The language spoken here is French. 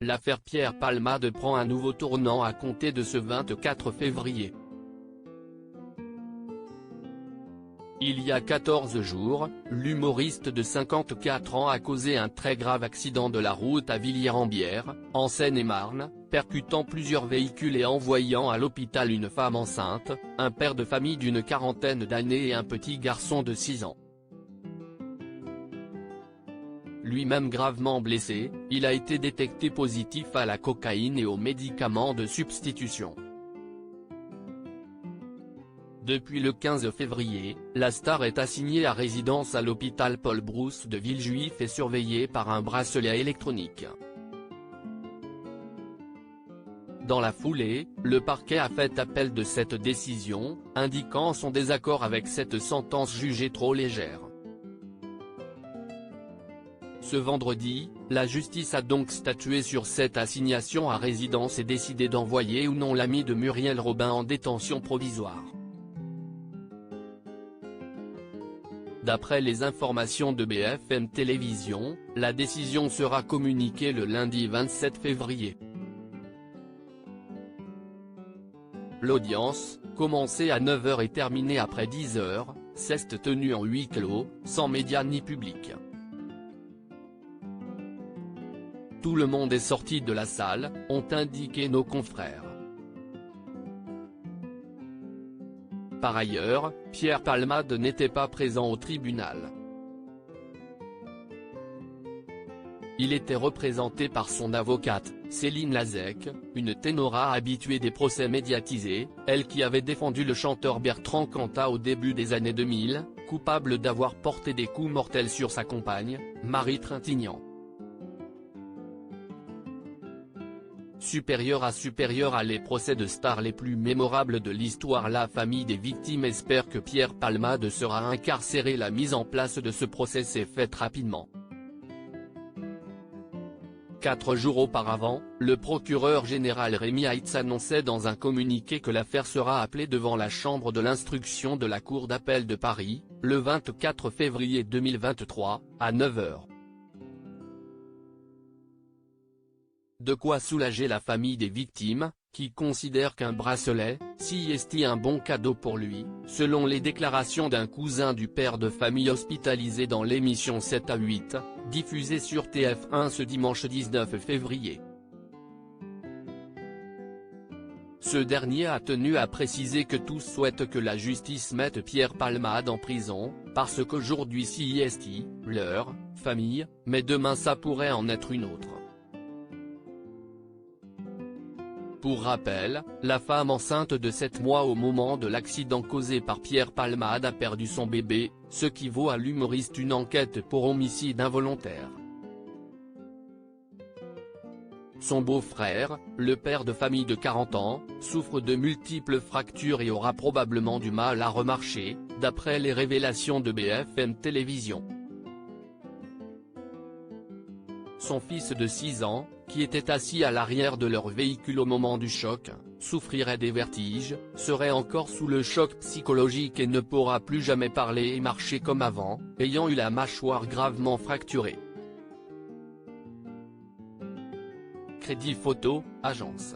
l'affaire Pierre Palmade prend un nouveau tournant à compter de ce 24 février. Il y a 14 jours, l'humoriste de 54 ans a causé un très grave accident de la route à Villiers-en-Bière, en Seine-et-Marne, percutant plusieurs véhicules et envoyant à l'hôpital une femme enceinte, un père de famille d'une quarantaine d'années et un petit garçon de 6 ans. Lui-même gravement blessé, il a été détecté positif à la cocaïne et aux médicaments de substitution. Depuis le 15 février, la star est assignée à résidence à l'hôpital Paul Brousse de Villejuif et surveillée par un bracelet électronique. Dans la foulée, le parquet a fait appel de cette décision, indiquant son désaccord avec cette sentence jugée trop légère. Ce vendredi, la justice a donc statué sur cette assignation à résidence et décidé d'envoyer ou non l'ami de Muriel Robin en détention provisoire. D'après les informations de BFM Télévision, la décision sera communiquée le lundi 27 février. L'audience, commencée à 9h et terminée après 10h, s'est tenue en huis clos, sans médias ni public. Tout le monde est sorti de la salle, ont indiqué nos confrères. Par ailleurs, Pierre Palmade n'était pas présent au tribunal. Il était représenté par son avocate, Céline Lazec, une ténora habituée des procès médiatisés, elle qui avait défendu le chanteur Bertrand Cantat au début des années 2000, coupable d'avoir porté des coups mortels sur sa compagne, Marie Trintignant. Supérieur à les procès de stars les plus mémorables de l'histoire, la famille des victimes espère que Pierre Palmade sera incarcéré. La mise en place de ce procès s'est faite rapidement. 4 jours auparavant, le procureur général Rémy Heitz annonçait dans un communiqué que l'affaire sera appelée devant la chambre de l'instruction de la Cour d'appel de Paris, le 24 février 2023, à 9h. De quoi soulager la famille des victimes, qui considère qu'un bracelet, si est un bon cadeau pour lui, selon les déclarations d'un cousin du père de famille hospitalisé dans l'émission 7 à 8, diffusée sur TF1 ce dimanche 19 février. Ce dernier a tenu à préciser que tous souhaitent que la justice mette Pierre Palmade en prison, parce qu'aujourd'hui c'est leur famille, mais demain ça pourrait en être une autre. Pour rappel, la femme enceinte de 7 mois au moment de l'accident causé par Pierre Palmade a perdu son bébé, ce qui vaut à l'humoriste une enquête pour homicide involontaire. Son beau-frère, le père de famille de 40 ans, souffre de multiples fractures et aura probablement du mal à remarcher, d'après les révélations de BFM Télévision. Son fils de 6 ans, qui était assis à l'arrière de leur véhicule au moment du choc, souffrirait des vertiges, serait encore sous le choc psychologique et ne pourra plus jamais parler et marcher comme avant, ayant eu la mâchoire gravement fracturée. Crédit Photo, agence.